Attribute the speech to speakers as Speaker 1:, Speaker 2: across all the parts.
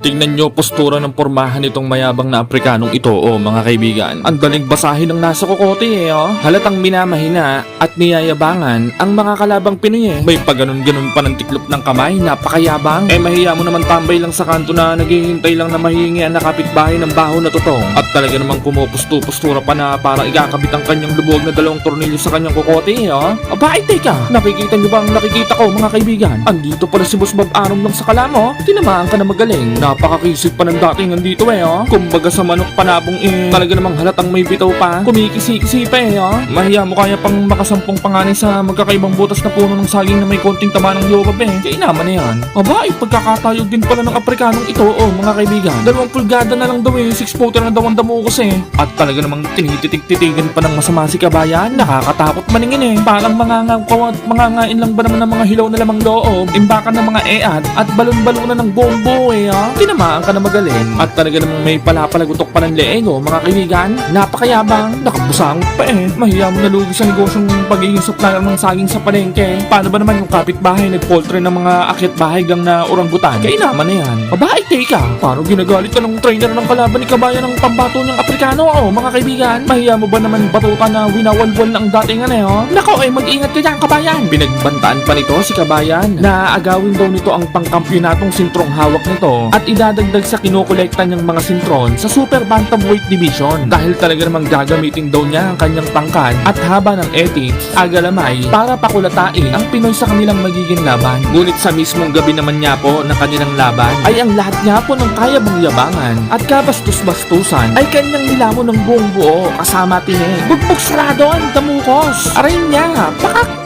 Speaker 1: Tingnan nyo postura ng pormahan nitong mayabang na Aprikanong ito mga kaibigan. Ang daling basahin ng nasa kokote Halatang minamahina at niyayabangan ang mga kalabang Pinoy May paganon-ganon pa ng tiklop ng kamay, napakayabang. Mahiya mo naman tambay lang sa kanto na naghihintay lang na mahingi ang nakapitbahay ng baho na totong. At talaga namang pumupusto-postura pa na para ikakabit ang kanyang lubog na 2 tornilyo sa kanyang kokote Aba, teka, nakikita nyo ba ang nakikita ko mga kaibigan? Andito pala si Boss Bob Arom lang sa kalamo. Tinamaan ka na magaling. Napakakisip pa ng dating nandito Kumbaga sa manok panabong talaga namang halatang may bitaw pa. Kumikisi-kisi pa Mahiya mo kaya pang makasampung panganay sa magkakaibang butas na puno ng saging na may konting tama ng yobab Kaya naman na yan. Aba, pagkakatayog din pala ng Aprikanong ito mga kaibigan. 2 pulgada na lang daw 6 footer na daw ang damukos At talaga namang tinititig-titigan pa ng masama si Kabayan. Nakakatakot maningin Parang mangangaw at mangangain lang ba naman ng mga hilaw na lamang loob, imbakan ng mga eat at balon-balunan ng bombo Tinamaan ka na magaling. At talaga namang may palapalagutok pa ng leeg mga kaibigan. Napakayabang, nakabusangot pa Mahiya mo nalugi sa negosyong pagiging supplier ng saging sa palengke. Paano ba naman yung kapitbahay nagpoltre ng mga akyat bahay gang na orangutan? Kaya naman na yan. Aba, teka, parang ginagalit ka ng trainer ng kalaban ni Kabayan ng pambato niyang Aprikano mga kaibigan. Mahiya mo ba naman batutan na winawalwal na ang datingan Nako mag-ingat ka dyan Kabayan. Binagbantaan pa nito si Kabayan na agawin daw nito ang pangkampyonatong sintrong hawak nito at idadagdag sa kinukolekta niyang mga sintron sa Super Bantamweight Division dahil talaga namang gagamitin daw niya ang kanyang tangkad at haba ng ethics, agalamay para pakulatain ang Pinoy sa kanilang magiging laban. Ngunit sa mismong gabi naman niya po ng kanilang laban ay ang lahat niya po ng kaya bang yabangan at kabastos-bastusan ay kanyang nilamon ng buong buo kasama tinig. Bugbog sarado ang damukos. Aray niya, pakak!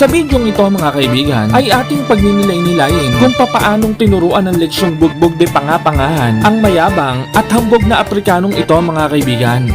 Speaker 1: Sa bidyong ito mga kaibigan ay ating pagninilay-nilayin kung papaanong tinuruan ng leksyong bugbog de pangapangahan ang mayabang at hambog na Aprikanong ito mga kaibigan.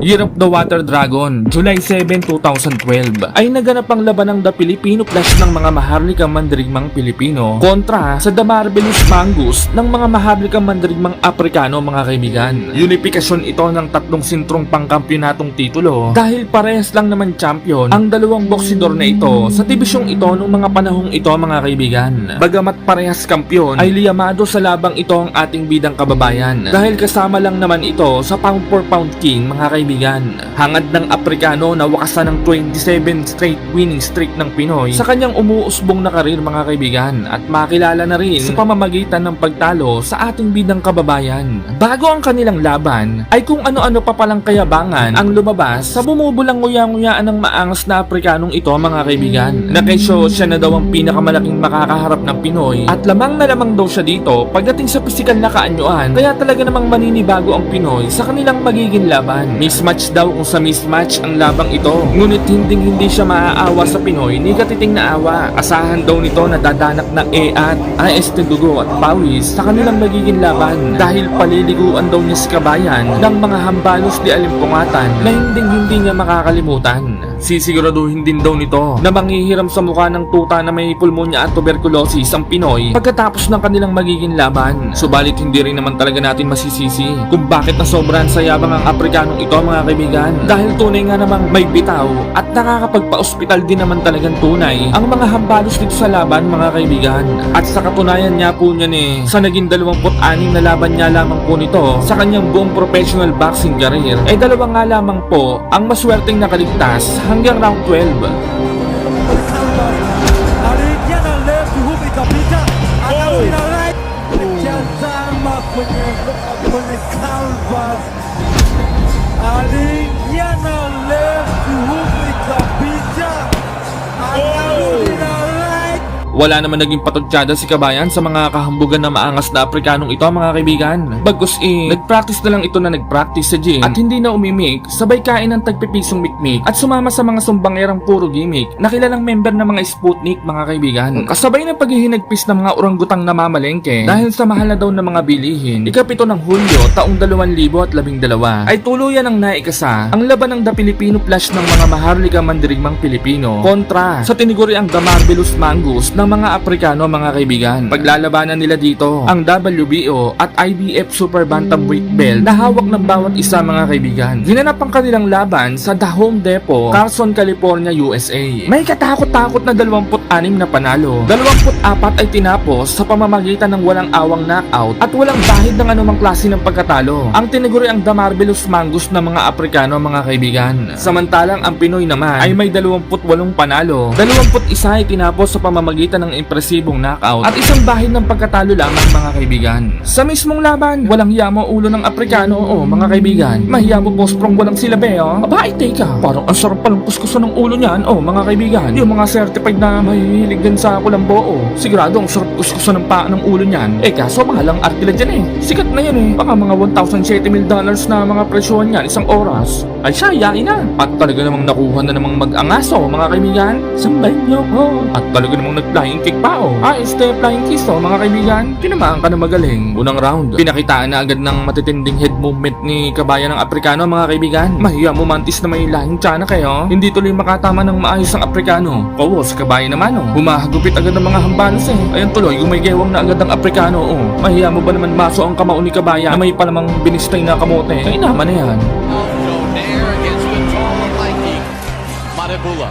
Speaker 1: Year of the Water Dragon, July 7, 2012 ay naganap ang laban ng The Filipino Clash ng mga maharlikang mandirigmang Pilipino kontra sa The Marvelous Mangus ng mga maharlikang mandirigmang Aprikano mga kaibigan. Unifikasyon ito ng 3 sintrong pangkampyonatong titulo dahil parehas lang naman champion ang 2 boksidor na ito sa dibisyong ito noong mga panahong ito mga kaibigan. Bagamat parehas kampiyon ay liyamado sa labang ito ang ating bidang kababayan dahil kasama lang naman ito sa pound for pound king mga kaibigan. Hangad ng Aprikano na wakasan ng 27 straight winning streak ng Pinoy sa kanyang umuusbong na karir mga kaibigan at makilala na rin sa pamamagitan ng pagtalo sa ating bidang kababayan. Bago ang kanilang laban ay kung ano-ano pa palang kayabangan ang lumabas sa bumubulang nguya-nguyaan ng maangas na Aprikanong ito mga kaibigan. Na kesyo siya na daw ang pinakamalaking makakaharap ng Pinoy at lamang na lamang daw siya dito pagdating sa pisikal na kaanyuan kaya talaga namang maninibago ang Pinoy sa kanilang magiging laban. Mismatch daw kung sa mismatch ang labang ito. Ngunit hindi siya maaawa sa Pinoy ni katiting na awa. Asahan daw nito na dadanak ng eat, AST dugo at pawis sa kanilang magiging laban dahil paliliguan daw niya si Kabayan ng mga hambalos di alimpungatan na hindi niya makakalimutan. Sisiguraduhin din daw nito na manghihiram sa mukha ng tuta na may pulmonya at tuberculosis ang Pinoy pagkatapos ng kanilang magiging laban. Subalit hindi rin naman talaga natin masisisi kung bakit nasobrahan sa yabang ang Aprikanong ito mga kaibigan dahil tunay nga namang may bitaw at nakakapagpa-ospital din naman talagang tunay ang mga hambalos dito sa laban mga kaibigan. At sa katunayan niya po niyan sa naging 26 na laban niya lamang po nito sa kanyang buong professional boxing career 2 nga lamang po ang maswerteng nakaligtas hanggang round 12. Wala naman naging patudyada si Kabayan sa mga kahambugan na maangas na Afrikanong ito mga kaibigan. Bagkus nagpractice na lang ito na nagpractice sa gym at hindi na umimik, sabay kain ng tagpipisong mikmik at sumama sa mga sumbangerang puro gimmick na kilalang member ng mga Sputnik mga kaibigan. Kasabay ng paghihinagpis ng mga orangutang namamalengke dahil sa mahal na daw na mga bilihin, ika-7 ng Hulyo taong 2012 ay tuluyan ang naikasa ang laban ng The Filipino Flash ng mga maharlika mandirigmang Pilipino kontra sa tiniguriang The Marvelous Mangus ng mga Afrikano mga kaibigan. Paglalabanan nila dito ang WBO at IBF Super Bantamweight belt na hawak ng bawat isa mga kaibigan. Ginanap ang kanilang laban sa The Home Depot, Carson, California, USA. May katakot-takot na 26 na panalo. 24 ay tinapos sa pamamagitan ng walang awang knockout at walang bahid ng anumang klase ng pagkatalo. Ang tiniguriang The Marvelous Mangus ng mga Afrikano mga kaibigan. Samantalang ang Pinoy naman ay may 28 panalo. 21 ay tinapos sa pamamagitan ng impresibong knockout at isang bahid ng pagkatalo lamang mga kaibigan. Sa mismong laban, walang yamo ulo ng Afrikano mga kaibigan. Mahiyamo postrong walang silabe Aba ay teka, parang ang sarap palang kuskusan ng ulo niyan mga kaibigan. Yung mga certified na mahihilig din sa kulambo sigurado ang sarap kuskusan ng paa ng ulo niyan. Kaso mahalang artila dyan sikat na yan baka mga $1,070 na mga presyon niyan isang oras. Ay siya, yain na. At talaga namang nakuha na namang mag-angaso mga kaibigan. Sambay niyo At talaga namang nag-flying kick pa flying kiss mga kaibigan. Tinamaan ka na magaling. Unang round, pinakitaan na agad ng matitinding head movement ni Kabayan ng Afrikano mga kaibigan. Mahiya mo mantis na may lahing tiyanak hindi tuloy makatama ng maayos ang Afrikano. Si Kabayan naman humahagupit agad ng mga hambalos Ayan tuloy, gumay-gewang na agad ang Afrikano Mahiya mo ba naman maso ang kamao ni Kabayan na may palamang binistay na kamote? Ay naman na yan.
Speaker 2: Madibula.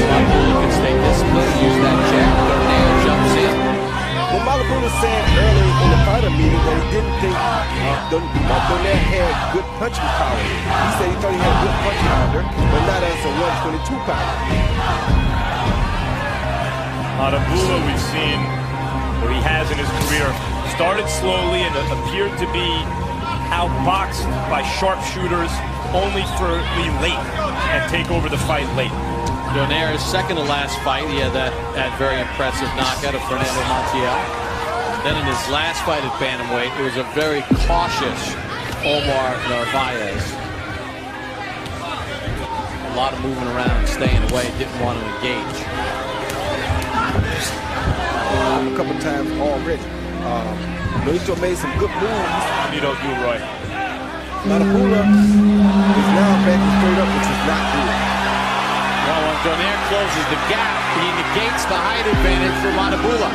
Speaker 2: Madibula can stay disciplined, use that jab. Donaire jumps in.
Speaker 3: Well, Madibula said earlier in the fighter meeting that he didn't think Donaire had good punching power. He said he thought he had good punching power, but not as a 122 pounder.
Speaker 4: Madibula, we've seen what he has in his career. Started slowly and appeared to be outboxed by sharpshooters only for the late and take over the fight late.
Speaker 2: Donaire's second to last fight, he had that very impressive knockout of Fernando Montiel. Then in his last fight at bantamweight, it was a very cautious Omar Narvaez. A lot of moving around and staying away, didn't want to engage.
Speaker 3: A couple times already. Benito made some good moves.
Speaker 4: Benito Gilroy.
Speaker 3: Madibula is now back and straight up, which is not good.
Speaker 2: Well, when Donaire closes the gap, he negates the height advantage for Madibula.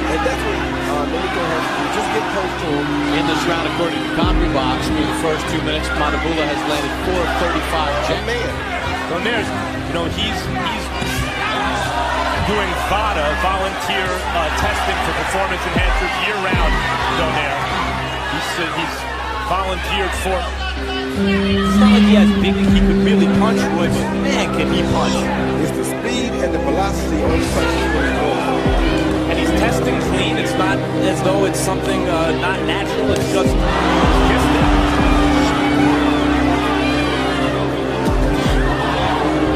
Speaker 3: And that's what Benito has to do. Just get close to him.
Speaker 2: In this round, according to CompuBox, through the first 2 minutes, Madibula has landed 4 of 35 jabs.
Speaker 3: Man.
Speaker 4: Donaire's, he's doing VADA, volunteer testing for performance enhancers year-round, Donaire. He's volunteered for... It's not like he has big, he could really punch, but man, can he punch.
Speaker 3: It's the speed and the velocity on the punches.
Speaker 4: And he's testing clean. It's not as though it's something not natural. It's just gifted.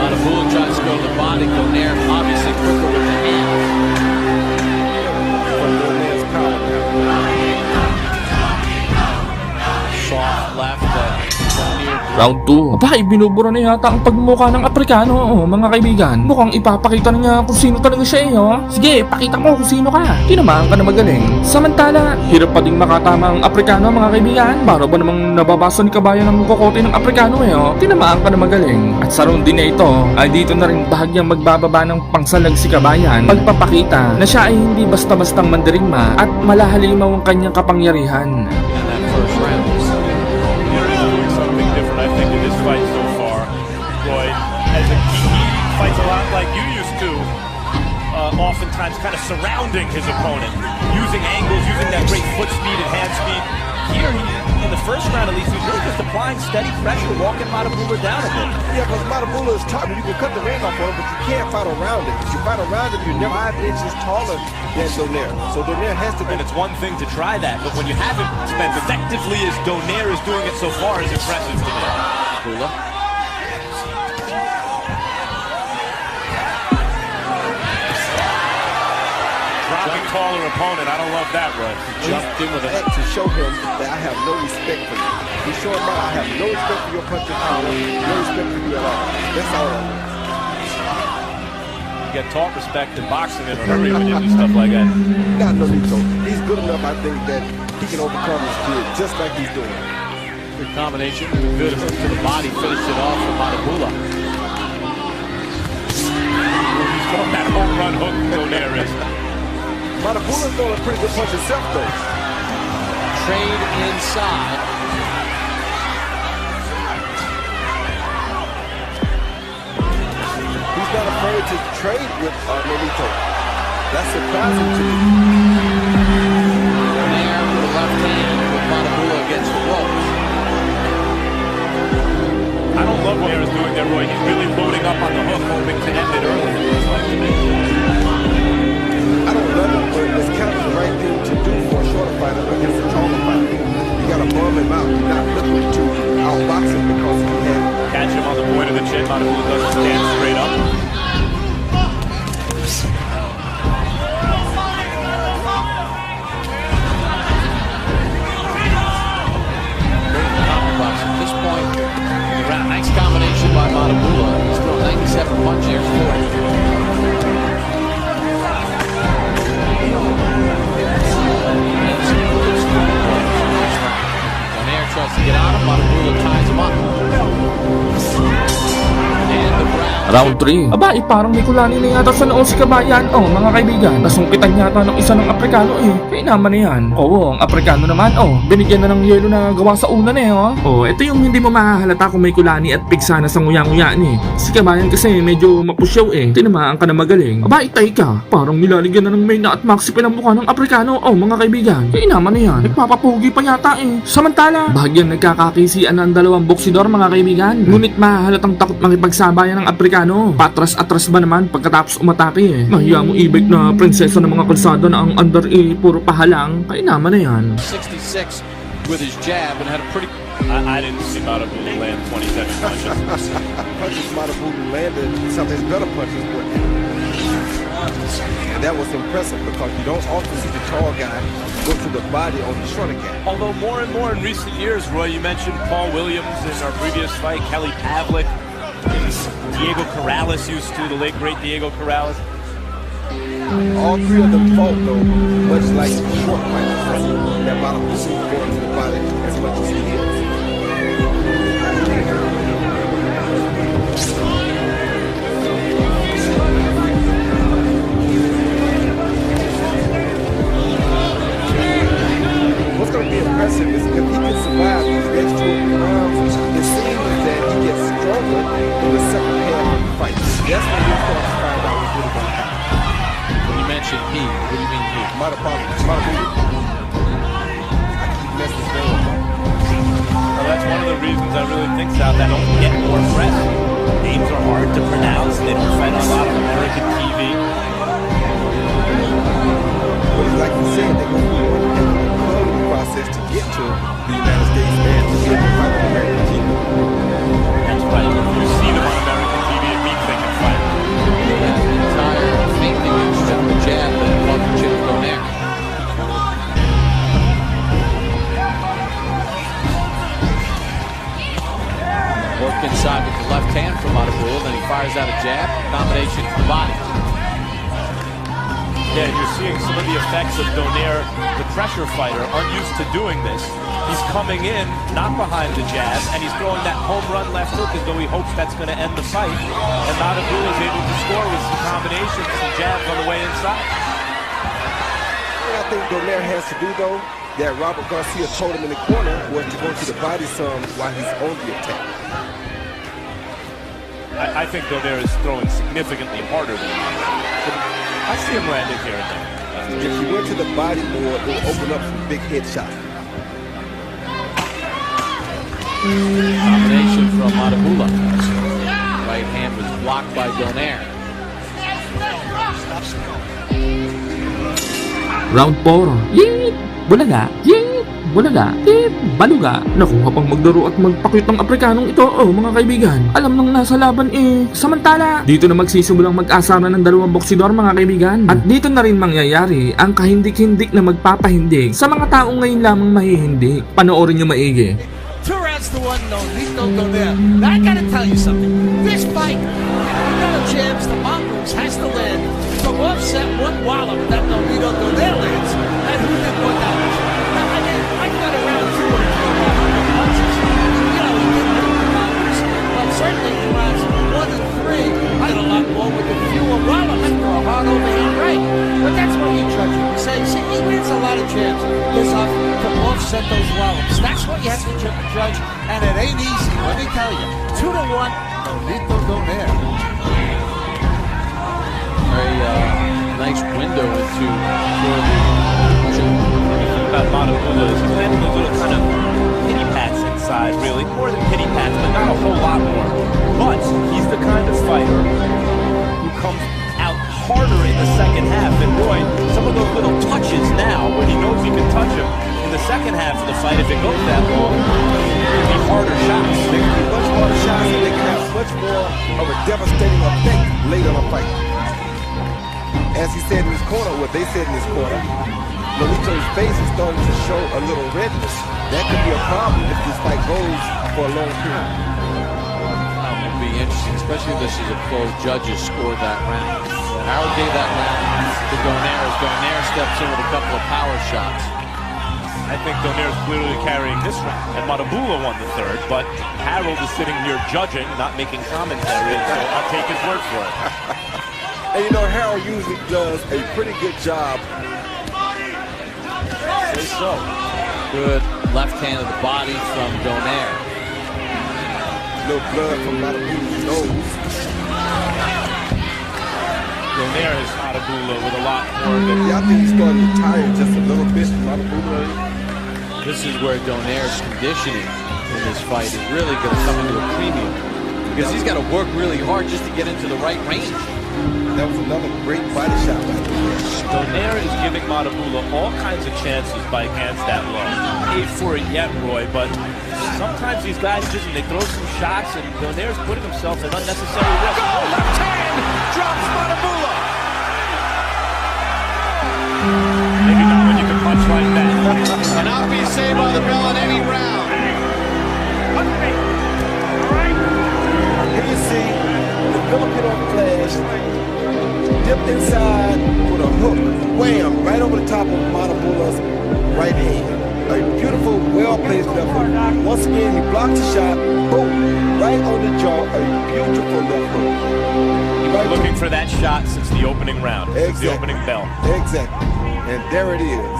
Speaker 2: Madibula tries to go to the body. Donaire obviously quicker with the hand. Soft left.
Speaker 1: Round 2. Aba, binubura na yata ang pagmumukha ng Afrikano mga kaibigan. Mukhang ipapakita na niya kung sino talaga siya Sige, pakita mo kung sino ka. Tinamaan ka na magaling. Samantala, hirap pa ding makatama ang Afrikano mga kaibigan. Para ba namang nababasa ni Kabayan ng kokote ng Afrikano Tinamaan ka na magaling. At sa round din na ito, ay dito na rin bahagyang magbababa ng pangsalag si Kabayan. Pagpapakita na siya ay hindi basta-bastang mandirigma at malahalimaw ang kanyang kapangyarihan.
Speaker 4: Fight so far, Roy, as he fights a lot like you used to, oftentimes kind of surrounding his opponent, using angles, using that great foot speed and hand speed. Here, in the first round at least, he's really just applying steady pressure, walking Madibula down a bit.
Speaker 3: Yeah, because Madibula is tough. You can cut the ring off on him, but you can't fight around it. If you fight around it, you're never 5 inches taller than Donaire. So Donaire has to be...
Speaker 4: And it's one thing to try that, but when you have it spent effectively as Donaire is doing it so far is impressive to me.
Speaker 2: Matabula.
Speaker 4: Dropping taller opponent. I don't love that, Roy.
Speaker 2: Jumped in with a
Speaker 3: That to show him that I have no respect for you. He showed him I have no respect for your punching power, no respect for you at all. That's all I want.
Speaker 4: You get taught respect in boxing in a hurry when you do stuff like that.
Speaker 3: Not Nolito. He's good enough, I think, that he can overcome his kid just like he's doing.
Speaker 2: good combination. Good hook to the body. Finished it off for Matabula.
Speaker 4: He's throwing that home run hook Donaire is.
Speaker 3: Matabula's throwing a pretty good punch himself, though.
Speaker 2: Trade inside.
Speaker 3: He's not afraid to trade with Nolito. That's surprising to me.
Speaker 2: Donaire with the left hand with Matabula against the ropes.
Speaker 4: I don't love what Donaire is doing there, Roy. He's really loading up on the hook, hoping to end it early. It's like to me.
Speaker 3: I don't love it, but it's kind of the right thing to do for a shorter fighter against a taller fighter. You gotta bum him out. You're not looking to outbox him because he can.
Speaker 4: Catch him on the point of the chin. Matabula doesn't stand straight up.
Speaker 2: At this point, the round, nice combination by Matabula. He's thrown 97 punches, 40. Donaire tries to get on him. Matabula ties him up. And the round.
Speaker 1: Round 3. Aba, parang may kulani na yata sa noo si Kabayan. Oh, mga kaibigan, nasungkitan yata ng isa ng Aprikano eh. Kaya naman na yan. Oo, ang Aprikano naman, binigyan na ng yelo na gawa sa una na eh, oh. Ito yung hindi mo mahahalata kung may kulani at pigsa na sa nguya-nguya ni. Si Kabayan kasi medyo mapusyaw eh. Tinamaan ka na magaling. Aba, itay ka. Parang nilaligyan na ng Mayna at Maxi ang mukha ng Aprikano. Oh, mga kaibigan, kaya naman na yan. Nagpapapugi pa yata eh. Samantala, bahagyang nagkakakisian ng dalawang boksidor, mga kaibigan. Ngunit mahahalatang takot makipagsabayan ng Aprikano. Patras-atras ba naman pagkatapos umatake eh. Mahiya mo ibig na prinsesa ng mga kalsada na ang under puro pahalang. Kaya naman na yan.
Speaker 2: 66 with his jab and had a pretty.
Speaker 4: I didn't see Matabula land 27 punches.
Speaker 3: Punches Matabula landed some of his better punches, but and that was impressive because you don't often see the tall guy go to the body on the shorter guy.
Speaker 4: Although more and more in recent years, Roy, you mentioned Paul Williams in our previous fight, Kelly Pavlik, Diego Corrales used to, the late great Diego Corrales.
Speaker 3: All three of them fought though, much like short fighters. That Matabula is going to the body as much as he is. What's going to be impressive is if he can survive these next 2 rounds, it seems that he gets stronger in the second half of the fight. That's when we start to find out what's really going to happen.
Speaker 2: When you mentioned he, what do you mean he?
Speaker 3: Matabula. I keep messing this up.
Speaker 4: Well, that's one of the reasons I really think South that don't get more press. Names are hard to pronounce. They don't fight on a lot of American TV.
Speaker 3: But like you said, they're going to be one heck of a closing process to get to the United States and to get to fight on American TV.
Speaker 4: That's right. You see them on American TV, it means they can fight.
Speaker 2: The entire faintly used the jab that Mark Jim Donaire. Work inside with the left hand from Matabula, then he fires out a jab, combination to the body.
Speaker 4: Yeah, and you're seeing some of the effects of Donaire, the pressure fighter, unused to doing this. He's coming in, not behind the jab, and he's throwing that home run left hook as though he hopes that's going to end the fight. And Matabula is able to score with some combinations, some jabs on the way inside.
Speaker 3: What I think Donaire has to do, though, that Robert Garcia told him in the corner was to go to the body some while he's on the attack.
Speaker 4: I think Donaire is throwing significantly harder than him. I see him landing here and there.
Speaker 3: If he went to the body more, it would open up some big head shots.
Speaker 2: Combination from Matabula. Right hand was blocked by Donaire.
Speaker 1: Round 4. Yeet! Bulaga! Yeet! bulala, baluga. Nakuha pang magdaro at magpakyut ng Aprekanong ito, mga kaibigan. Alam nang nasa laban samantala, dito na magsisimulang mag-asara ng dalawang boksidor mga kaibigan. At dito na rin mangyayari ang kahindik-hindik na magpapahindik sa mga taong ngayon lamang mahihindik. Panoorin nyo maigi.
Speaker 5: 2 rounds to 1, no, Nolito Donaire. Now, I gotta tell you something. This fight, Nolito James, the Mongoose, has to land to offset one wallop that Nolito Donaire lands, and who did what damage. Now, I mean, I got around 2 or 3 punches. You know, he didn't hit the Mongoose, but certainly in rounds 1 and 3, I had a lot more with the fewer wallops for a hard overhand right. But that's what you judge him. You say, see, he wins a lot of jabs. This up to offset those wallops. That's what you have to judge, and it ain't easy. Let me tell you, 2 to 1, Nolito Donaire.
Speaker 2: Very nice window into
Speaker 4: About Matabula is he's landing those little kind of pity pats inside, really. More than pity pats, but not a whole lot more. But he's the kind of fighter who comes out harder in the second half. And boy, some of those little touches now, when he knows he can touch him in the second half of the fight, if it goes that long, it'll be harder shots.
Speaker 3: They can be much harder shots and they can have much more of a devastating effect late on a fight. As he said in his corner, what they said in his corner, Nolito's face is starting to show a little redness. That could be a problem if this fight goes for a long period.
Speaker 2: That will be interesting, especially if this is a close. Judges scored that round. Harold gave that round to Donaire as Donaire steps in with a couple of power shots.
Speaker 4: I think Donaire's clearly carrying this round. And Matabula won the third, but Harold is sitting here judging, not making commentary, so I'll take his word for it.
Speaker 3: And you know, Harold usually does a pretty good job.
Speaker 2: Say so. Good left hand of the body from Donaire.
Speaker 3: No blood from Matabula's nose.
Speaker 4: Donaire has Matabula with a lot more of it.
Speaker 3: Yeah, I think he's starting to tire just a little bit. Matabula.
Speaker 2: This is where Donaire's conditioning in this fight is really going to come into a premium. Because he's got to work really hard just to get into the right range.
Speaker 3: That was another great body shot right there.
Speaker 4: Donaire is giving Matabula all kinds of chances by against that low. Paid for it yet, Roy, but sometimes these guys just, they throw some shots and Donaire's putting himself in unnecessary risk.
Speaker 5: Oh, left hand drops Matabula.
Speaker 4: Maybe not when you can punch like that.
Speaker 2: And not be saved by the bell in any round.
Speaker 3: Here you see the Filipino flash dipped inside with a hook, wham, right over the top of Matabula's right hand. A beautiful, well-placed left hook. Once again, he blocked the shot, boom, right on the jaw, a beautiful left hook. Right
Speaker 4: Looking for that shot since the opening round, since the opening bell.
Speaker 3: Exactly. And there it is.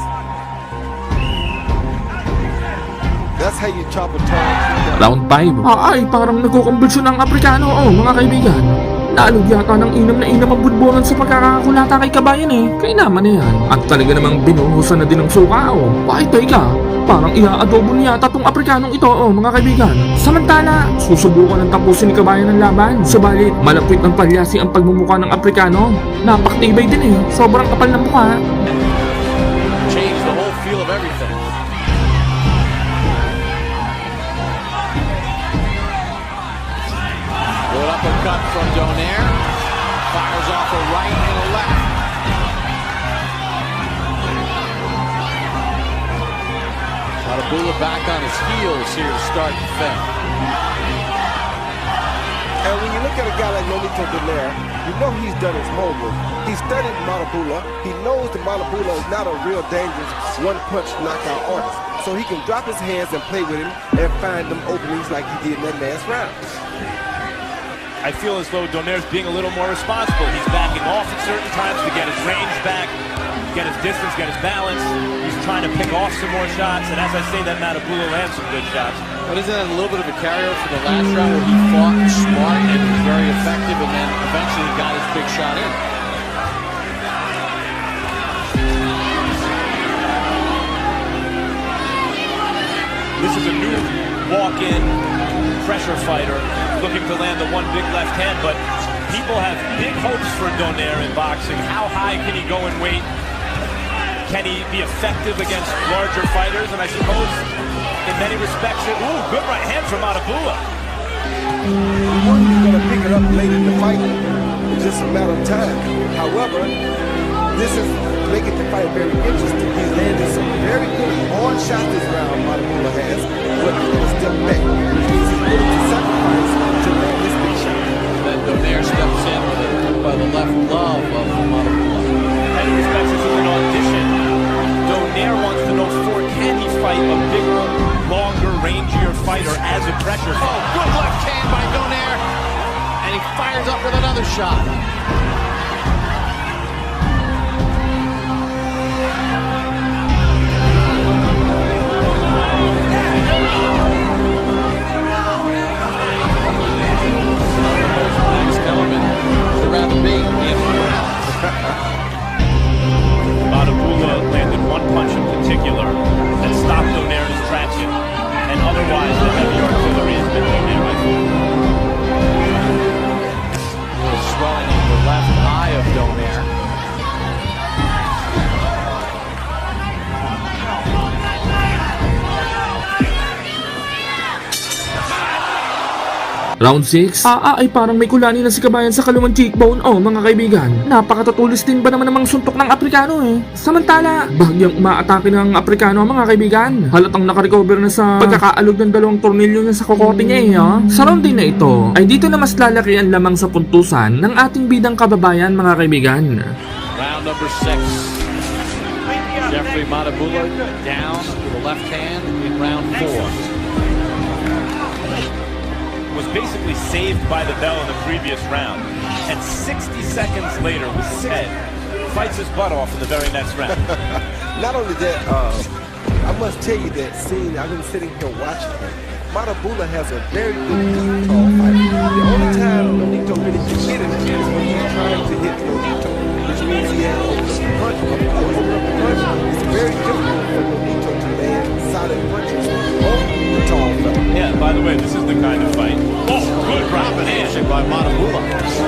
Speaker 3: That's how you chop a tongue.
Speaker 1: Round 5. Ay, parang nagkukumbulsyon ang Aprikano, mga kaibigan. Naalog yata ng inam na inam ang budburan sa pagkakakulata kay kabayan Kaya naman na yan. At talaga namang binuhusan na din ng suka, Bakit teka? Parang ia-adobo niya yata tong Aprikanong ito, mga kaibigan. Samantala, susubukan ng tapusin ni kabayan ng laban. Subalit, malapit ng palyasi ang pagmumukha ng Aprikano. Napaktibay din Sobrang kapal ng mukha.
Speaker 2: Change the whole feel of everything. Good uppercut from Donaire. Fires off a right and a left. Matabula back on his heels here to start the fifth.
Speaker 3: And when you look at a guy like Nolito Donaire, you know he's done his homework. He studied Matabula. He knows that Matabula is not a real dangerous one-punch knockout artist. So he can drop his hands and play with him and find them openings like he did in that last round.
Speaker 4: I feel as though Donaire's being a little more responsible. He's backing off at certain times to get his range back, get his distance, get his balance. He's trying to pick off some more shots, and as I say that, Matabula lands some good shots.
Speaker 2: But isn't that a little bit of a carryover from the last round where he fought smart and was very effective and then eventually got his big shot in?
Speaker 4: This is a new walk-in pressure fighter looking to land the one big left hand, but people have big hopes for Donaire in boxing. How high can he go in weight? Can he be effective against larger fighters? And I suppose, in many respects, good right hand from Matabula.
Speaker 3: He's going to pick it up late in the fight. It's just a matter of time. However, this is making the fight very interesting. He's landed some very good hard shots this round, Matabula has, but he's going to step back. Which means he's willing to sacrifice to land this big shot.
Speaker 2: Then Donaire steps in with a by the left glove of Matabula.
Speaker 4: In many respects, this is an audition. Donaire wants to know, can he fight a bigger, longer, rangier fighter as a pressure
Speaker 2: Oh,
Speaker 4: fighter?
Speaker 2: good left hand by Donaire. And he fires up with another shot. Next element would rather be in
Speaker 4: Matabula landed one punch in particular that stopped Donaire's traction, and otherwise the heavy artillery has been Donaire, I think.
Speaker 2: a little swelling in the left eye of Donaire.
Speaker 1: Round 6? Ay parang may kulani na si kabayan sa kaluwang cheekbone. Mga kaibigan, napakatutulis din ba naman namang suntok ng Aprikano eh. Samantala, bahagyang umaatake ng Aprikano mga kaibigan. Halatang nakarecover na sa pagkakaalog ng dalawang tornilyo niya sa kokote niya Sa round din na ito, ay dito na mas lalaki ang lamang sa puntusan ng ating bidang kababayan mga kaibigan.
Speaker 2: Round number 6. Jeffrey Matabula down with the left hand in round 4.
Speaker 4: Was basically saved by the bell in the previous round, and 60 seconds later was dead. Fights his butt off in the very next round.
Speaker 3: Not only that, I must tell you that I've been sitting here watching him. Matabula has a very good deep tall fight. The only time Nonito really can hit him is when he's trying to hit Nonito, which means he has a punch. It's very difficult for Nonito to land solid punches on the tall fella.
Speaker 4: Yeah, by the way, this is the kind of fight. Oh, good right hand
Speaker 2: By Matabula.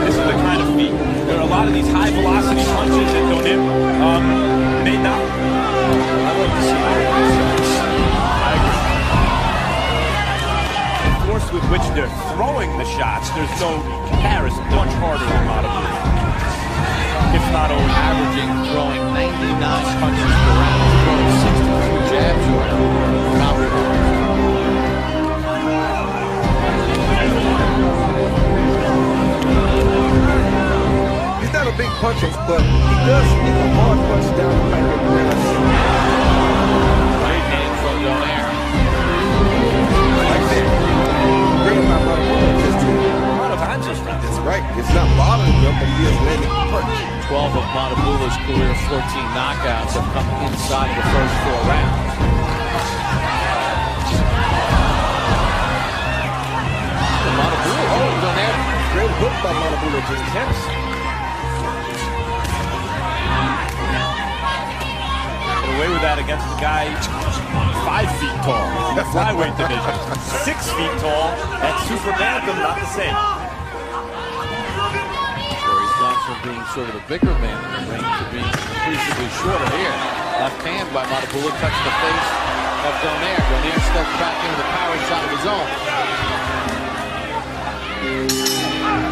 Speaker 4: This is the kind of feat. There are a lot of these high velocity punches that Donaire may not.
Speaker 2: I'd like to see
Speaker 4: I agree. The force with which they're throwing the shots, there's no comparison. Much harder than Matabula. If not over.
Speaker 2: averaging throwing 99 punches per round, throwing 62 jabs around.
Speaker 3: He's not a big puncher, but he does sneak a hard punch down the pipe every now and then.
Speaker 2: Great hand from Donaire.
Speaker 3: Like that. Great about Matabula is just
Speaker 4: A lot of times this round.
Speaker 3: that's right. It's not bothering him, but he is landing a punch.
Speaker 2: 12 of Matabula's career 14 knockouts have come inside the first 4 rounds. Matabula, Donaire.
Speaker 3: Great hook by Matabula, just tense.
Speaker 4: Get away with that against the guy 5 feet tall in the flyweight division. 6 feet tall at super bantam, not the same.
Speaker 2: Where he's gone from being sort of a bigger man in the ring to being appreciably shorter here. Left hand by Matabula touched the face of Donaire. Donaire still cracking with a power shot of his own.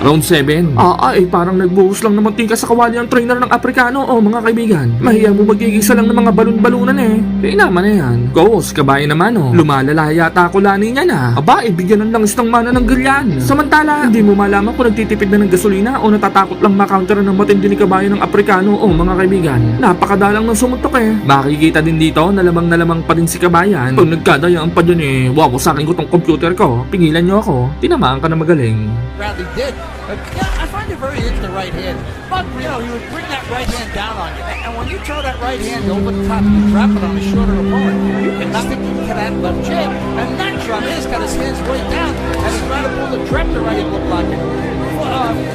Speaker 1: Round 7? Ay parang nagbuhos lang naman tika sa kawali ang trainer ng Aprikano mga kaibigan. Mahiya mo magigisa lang ng mga balon-balunan naman na yan. Ghost, kabayan naman Lumalala yata kulani niya na. Aba, ibigyan ng langis ng mana ng grilyan. Samantala, hindi mo malaman kung nagtitipid na ng gasolina o natatakot lang makounter ng matindi ni kabayan ng Aprikano mga kaibigan. Napakadalang ng sumutok Makikita din dito na lamang pa din si kabayan. Pag nagkadayaan pa dyan wawasakin ko tong computer ko. Pingilan niyo ako. Tinamaan ka na magaling.
Speaker 5: Bradley did. Yeah, I find it very into the right hand. But, you know, he would bring that right hand down on you. And when you throw that right hand over the top, you drop it on a shorter opponent. You can stick into that left jab. And that drum is got his hands way down. And he's trying to pull the trap the right hand look like it.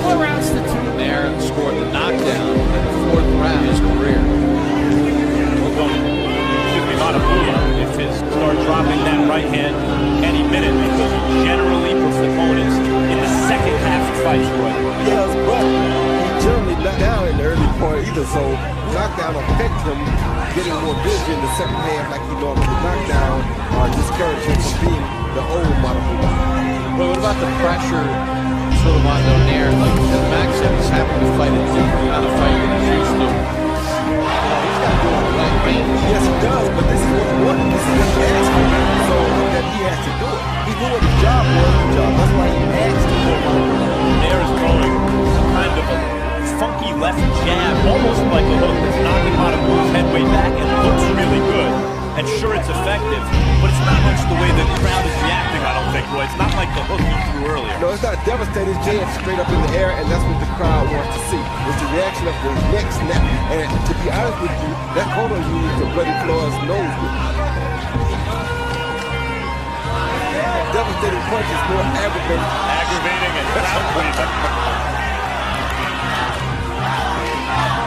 Speaker 5: 4 rounds to 2.
Speaker 2: Donaire scored the knockdown in the 4th round of his career.
Speaker 4: Matabula, if he start dropping that right hand any minute, because he generally puts opponents in the second half of fights.
Speaker 3: Yes, but he generally not down in the early part either, so knockdown affect him getting more busy in the second half like he normally knockdown discourage him from being the old Montefiore.
Speaker 2: But what about the pressure sort of on Donaire? Like as Max said, he's having to fight a different kind of fight than he's used to. He's got to do it the right range.
Speaker 3: Yes, he does, but this is what he wanted. This is what he asked for. So that he has to do it. He knew what his job was. That's why he asked for Montefiore.
Speaker 4: Donaire is throwing some kind of a funky left jab, almost like a hook that's knocking Montefiure's head way back and looks really good. And sure, it's effective, but it's not much the way the crowd is reacting, I don't think, Roy. It's not like the hook he threw earlier.
Speaker 3: No, it's not devastating. It's jab straight up in the air, and that's what the crowd wants to see. It's the reaction of the neck snap. And to be honest with you, that corner used the Bloody Floyd's nose with. Devastating punch is more aggravating.
Speaker 4: Aggravating and crowd pleasing.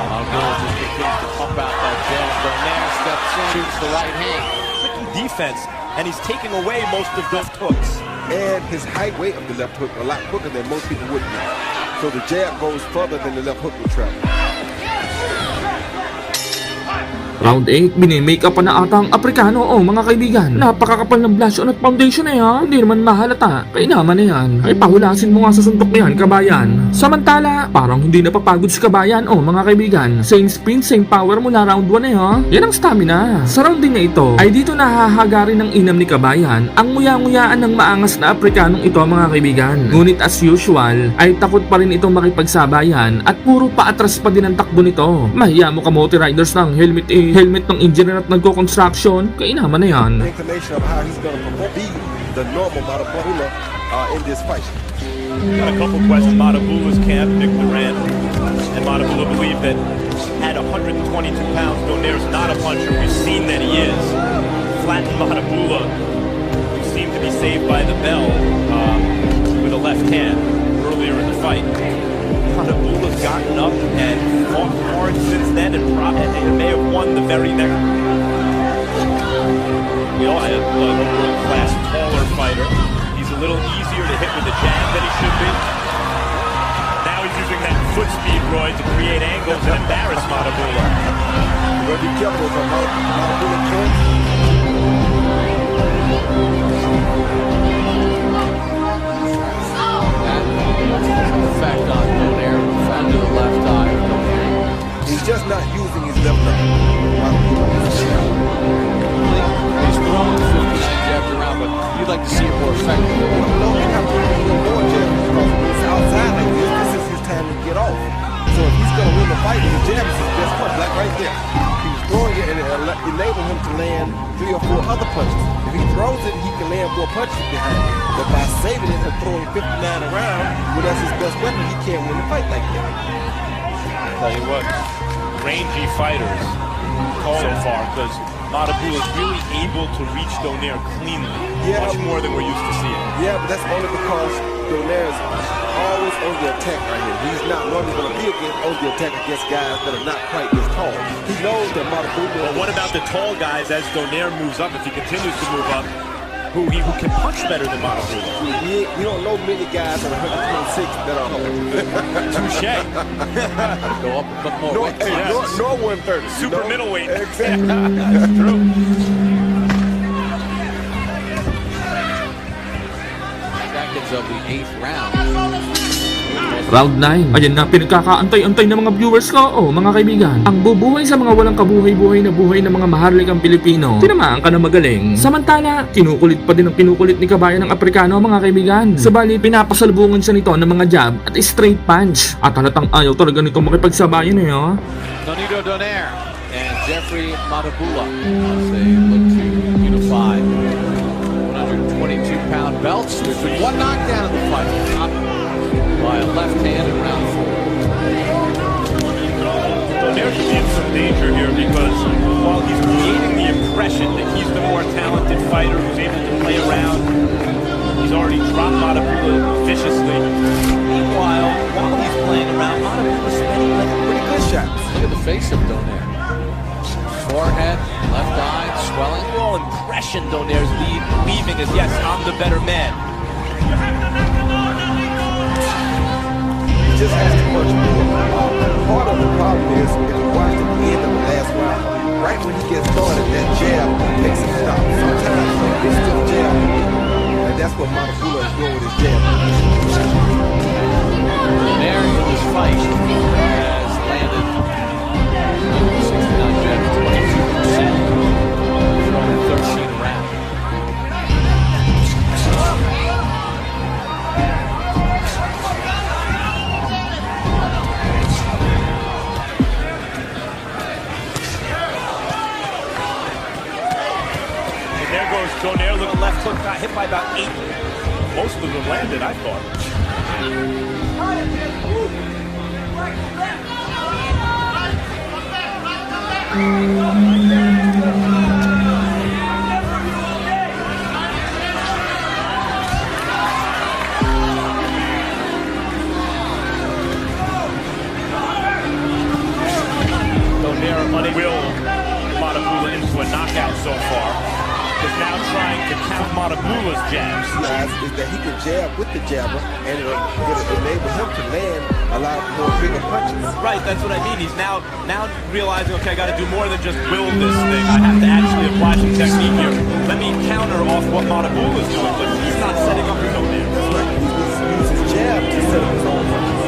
Speaker 2: Montefiore just continues to pump out that jab. Donaire steps in, shoots the right hand.
Speaker 4: Tricky defense, and he's taking away most of those hooks.
Speaker 3: And his height weight of the left hook a lot quicker than most people would be. So the jab goes further than the left hook would travel.
Speaker 1: Round 8, binimake up pa na ata ang Aprikano mga kaibigan. Napakakapal ng blush on at foundation hindi naman mahalata. Kaya naman na yan, ay pahulasin mo nga sa suntok na yan, kabayan. Samantala, parang hindi napapagod si kabayan mga kaibigan. Same spin, same power mula round 1 Yan ang stamina. Sa round din na ito, ay dito nahahagarin ng inam ni kabayan ang nguya-nguyaan ng maangas na Aprikanong ito mga kaibigan. Ngunit as usual, ay takot pa rin itong makipagsabayan at puro paatras pa din ang takbo nito. Mahiya mo kamote riders ng helmet ng engineer at nagko-construction, kaya naman na yan.
Speaker 3: Inclination of how he's going to be the normal Montefiore in this fight.
Speaker 4: Got a couple questions. Montefiure's camp, Nick Duran, and Montefiore believe that at 122 pounds, Donaire's not a puncher. We've seen that he is. Flattened Montefiore, who seemed to be saved by the bell with a left hand earlier in the fight. Montefiure's gotten up and fought hard since then and may have won the very next. We all have a world-class taller fighter. He's a little easier to hit with the jab than he should be. Now he's using that foot speed, Roy, to create angles and embarrass Montefiore.
Speaker 3: But be careful with Montefiore punch.
Speaker 2: Effect on Donaire under the left eye.
Speaker 3: He's just not using his left eye.
Speaker 2: He's throwing 59 jabs around, but you'd like to see it more effective.
Speaker 3: No, you have to do more jabs because when he's outside like this is his time to get off. So if he's going to win the fight, the jab is his best punch, like right there. He's throwing it and it enable him to land 3 or 4 other punches. If he throws it, he can land 4 punches behind it. But by saving it and throwing 59 around, well, that's his best weapon. He can't win the fight like that.
Speaker 4: Tell you what, rangy fighters so far, because Montefiore is really able to reach Donaire cleanly, much more than we're used to seeing.
Speaker 3: Yeah, but that's only because Donaire is always on the attack right here. He's not normally going to be on the attack against guys that are not quite this tall. He knows that Montefiore.
Speaker 4: But what about the tall guys as Donaire moves up, if he continues to move up, who can punch better than Montefiore?
Speaker 3: We don't know many guys at 126 that are
Speaker 4: Touche.
Speaker 2: Go up a couple more weight classes.
Speaker 3: nor 130.
Speaker 4: Super middleweight.
Speaker 3: Exactly.
Speaker 4: That's true.
Speaker 2: Seconds of the 8th round.
Speaker 1: Round 9. Ayan na pinagkakaantay-antay ng mga viewers ko mga kaibigan. Ang bubuhay sa mga walang kabuhay-buhay na buhay ng mga maharlikang Pilipino. Tinamaan ka na magaling. Samantala, kinukulit pa din ang kinukulit ni kabayan ng Aprikano mga kaibigan. Sabali, pinapasalubungan siya nito ng mga jab at straight punch. At halatang ayaw talaga nito makipagsabayan
Speaker 2: Nonito Donaire and Jeffrey Montefiore as they look to unify 122-pound belts. There's been one knockdown in the fight. By a left hand in round 4.
Speaker 4: Donaire could be in some danger here because while he's creating the impression that he's the more talented fighter who's able to play around, he's already dropped Montefiore viciously. Meanwhile, while he's playing around, Montefiore's spending like
Speaker 3: Pretty good shots.
Speaker 2: Look at the face of Donaire. Forehead, left eye, swelling.
Speaker 4: The overall impression Donaire's leaving is, yes, I'm the better man.
Speaker 3: Just has to punch more. Part of the problem is if you watch the end
Speaker 4: Donaire little left hook got hit by about 8. Most of them landed, I thought. Donaire will Matabula into a knockout so far. Is now trying to count Matabula's jabs.
Speaker 3: Is that he can jab with the jabber, and it'll enable him to land a lot more bigger punches.
Speaker 4: Right, that's what I mean. He's now realizing, okay, I got to do more than just will this thing. I have to actually apply some technique here. Let me counter off what Matabula's doing, but he's not setting up his own there.
Speaker 3: That's right. He needs to use his jab to set up his own punches.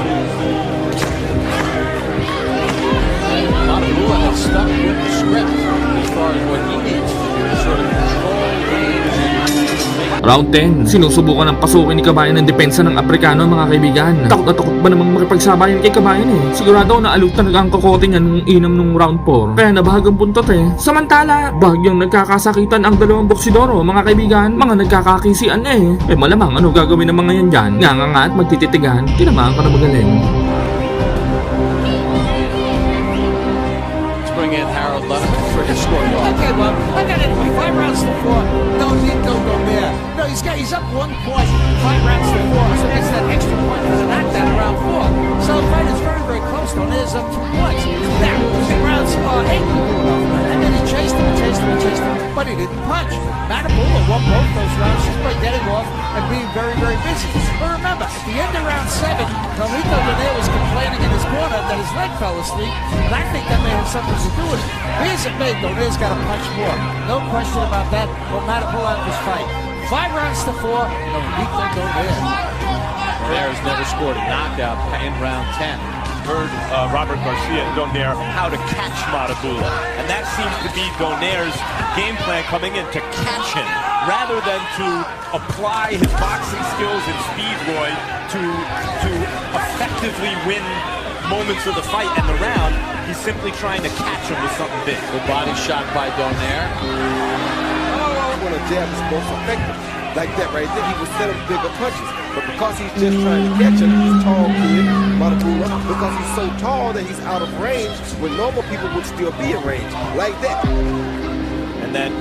Speaker 2: Matabula has stuck with the script as far as what he needs to do to sort of control range and
Speaker 1: Round 10, sinusubukan ng pasukin ni Kabayan ng depensa ng Aprikano, mga kaibigan. Takot na takot ba namang makipagsabayan kay Kabayan eh. Sigurado na alog talaga ang kokote niya nung inam nung round 4. Kaya nabahagang buntot eh. Samantala, bahagyang nagkakasakitan ang dalawang boksidoro, mga kaibigan. Mga nagkakakisian eh. Eh malamang ano gagawin ng mga yan dyan? Nganga at magtititigan, tinamaan ka na magaling.
Speaker 2: bring in Harold Letterman for his score.
Speaker 5: Okay, well, I got it. 5 rounds to 4. Don't go there. No, he's up 1 point. 5 rounds to 4. So that's that extra point for the knockdown around 4. So the fight is very, very close. Donaire up 2 points. Now, 2 rounds 8. And then he chased him, but he didn't punch. Matabula won both those rounds just by getting off and being very, very busy. But remember, at the end of round 7, Carlito Donaire was complaining in his corner that his leg fell asleep, and I think that may have something to do with it. Be as it may, Donaire's got to punch more. No question about that. Will Matabula out this fight? 5 rounds to 4, Carlito Donaire.
Speaker 2: Donaire has never scored a knockout in round 10.
Speaker 4: Heard Robert Garcia and Donaire how to catch Matabula, and that seems to be Donaire's game plan coming in, to catch him rather than to apply his boxing skills and speed, Roy, to effectively win moments of the fight and the round. He's simply trying to catch him with something big.
Speaker 2: Good body shot by Donaire.
Speaker 3: When a jab is most effective, like that right there, he would set up bigger punches. But because he's just trying to catch him, he's tall kid, Matabula, because he's so tall that he's out of range when normal people would still be in range, like that.
Speaker 4: And then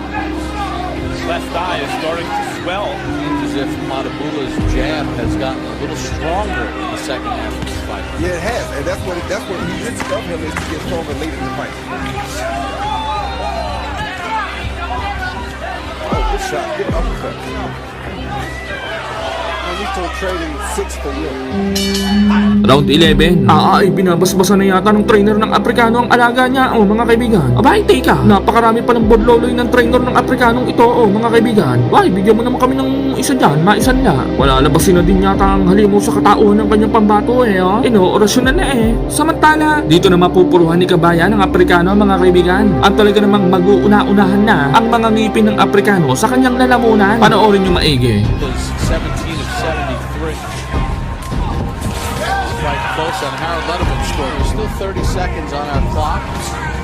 Speaker 4: his left eye is starting to swell.
Speaker 2: Seems as if Matabula's jab has gotten a little stronger in the second half of this fight.
Speaker 3: Yeah, it has, and that's what he needs of him, is to get stronger late in the fight. Oh, good shot, good uppercut. Carlito trading 6 for 1.
Speaker 1: Round 11. Ay binabasbasa na yata ng trainer ng Aprikano ang alaga niya. Mga kaibigan. Abay, teka. Napakarami pa ng bodloloy ng trainer ng Aprikanong ito. Mga kaibigan. Why, bigyan mo naman kami ng isa dyan. Maisan na. Wala labasin na din yata ang halimaw sa katauhan ng kanyang pambato eh. Ino-orasyon na eh. Samantala, dito na mapupuruhan ni Kabayan ng Aprikano, mga kaibigan. Ang talaga namang mag-uuna-unahan na ang mga ngipin ng Aprikano sa kanyang lalamunan. Panoorin nyo maigi.
Speaker 2: Was 17 of 73. Quite close on Harold Letterman's score. There's still 30 seconds on our clock.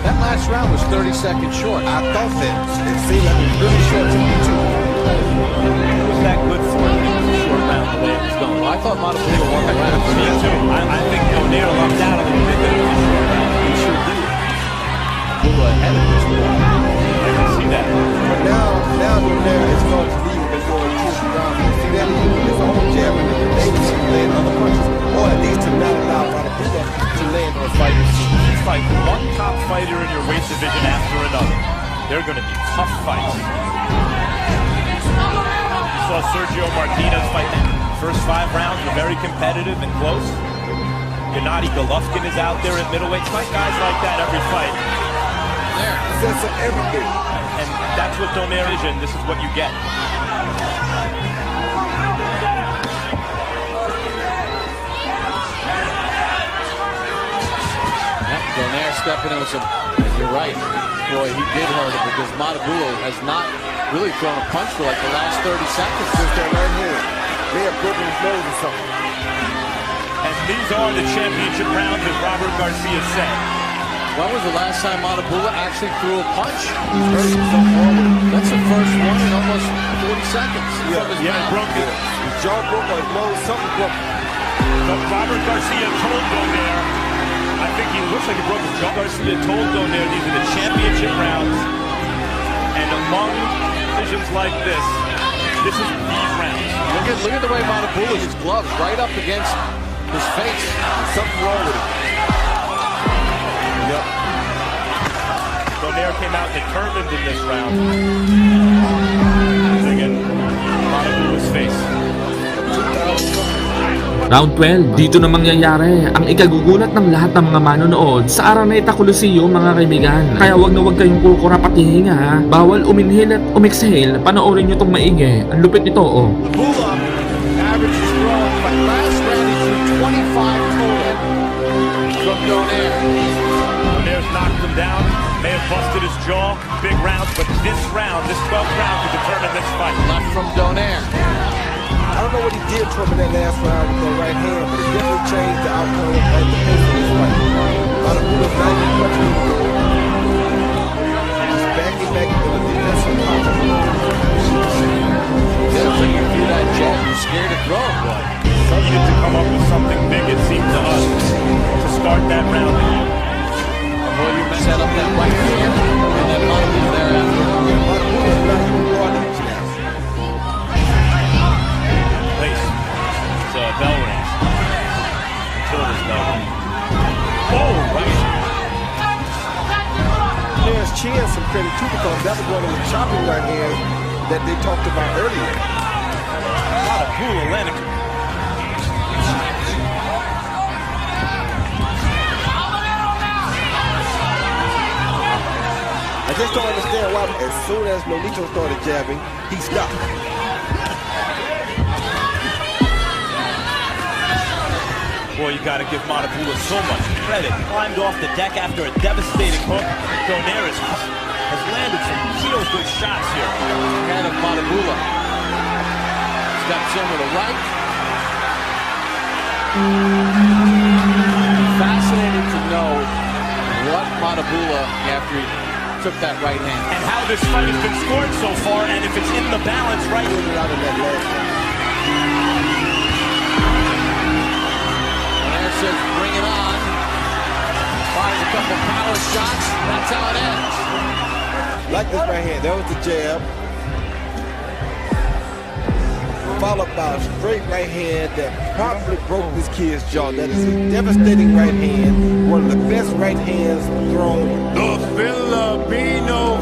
Speaker 2: That last round was 30 seconds short.
Speaker 3: I thought that. It seemed like it was really short to me too.
Speaker 4: It was that good for him. Short round the way it was going.
Speaker 2: Well, I thought Matabula won the round.
Speaker 4: Me too. I think Donaire lucked out a little bit in the short round.
Speaker 2: He sure did. Matabula ahead of this one.
Speaker 4: I can see that.
Speaker 3: But now Donaire is going to leave and going to the ground. See that? His own jab and maybe to land other punches, or at least to not allow Matabula to land on fighters.
Speaker 4: You fight one top fighter in your weight division after another. They're going to be tough fights. You saw Sergio Martinez fight them. First 5 rounds were very competitive and close. Gennady Golovkin is out there at middleweight. Fight guys like that every fight.
Speaker 2: There.
Speaker 3: Sets up everything.
Speaker 4: And that's what Donaire is, and this is what you get.
Speaker 2: Donaire stepping in with some, you're right, boy, he did hurt him because Matabula has not really thrown a punch for like the last 30 seconds.
Speaker 3: Just that right here. May have broken his nose or something.
Speaker 4: And these are the championship rounds, as Robert Garcia said.
Speaker 2: When was the last time Montebulla actually threw a punch?
Speaker 3: He's hurting so forward.
Speaker 2: That's the first one in almost 40 seconds. From his
Speaker 4: Yeah,
Speaker 2: mouth.
Speaker 4: broke it.
Speaker 3: His jaw broke or his nose, something broke.
Speaker 4: But Robert Garcia told Donaire, I think he looks like he broke his jaw. Garcia told Donaire these are the championship rounds. And among decisions like this is these rounds.
Speaker 2: Look at the way Montebulla, his gloves right up against his face.
Speaker 3: Something wrong with him. Yep.
Speaker 4: Donaire came out determined in this round. Again, Montebulla's face.
Speaker 1: Round 12, dito na mangyayari ang ikagugulat ng lahat ng mga manonood sa Araneta Coliseum mga kaibigan. Kaya wag na wag kayong kukura pati hinga ha. Bawal uminhale at umexhale. Panoorin nyo tong maigi. Ang lupit nito oh.
Speaker 2: Bulla averages strong, but last round he threw 25 total from Donaire.
Speaker 4: Donaire's knocked him down, may have busted his jaw, big rounds, but this round, this 12th round could determine this fight.
Speaker 2: Left from Donaire.
Speaker 3: I don't know what he did to him in that last round with that right hand, but it definitely changed the outcome of the pace of this fight. Montebulla's not even touching him. He's backing back into the defensive pocket.
Speaker 2: Definitely you threw that jab, you're scared to throw it, boy.
Speaker 4: Needed to come up with something big, it seemed to us, to start that round.
Speaker 2: William set up that right hand, and then Montebulla thereafter.
Speaker 3: Montebulla's not even running now.
Speaker 4: Place. It's a bell rings. Until this bell rings. Oh, right.
Speaker 3: There's Chin some credit too, because that was one of the chopping right hands that they talked about earlier.
Speaker 4: Montebulla landed.
Speaker 3: I just don't understand why as soon as Nonito started jabbing, he stopped.
Speaker 4: Boy, you gotta give Montebulla so much credit. Climbed off the deck after a devastating hook. Donaire has landed some real good shots here.
Speaker 2: Hand of Montebulla. Steps in with a right. Fascinating to know what Montebulla, after he took that right hand.
Speaker 4: And how this fight has been scored so far, and if it's in the balance right.
Speaker 3: Out of that last round.
Speaker 2: Donaire says, bring it on. Fires a couple power shots. That's how it ends.
Speaker 3: Like this right hand, that was the jab. Followed by a straight right hand that probably broke this kid's jaw. That is a devastating right hand. One of the best right hands thrown. The Filipino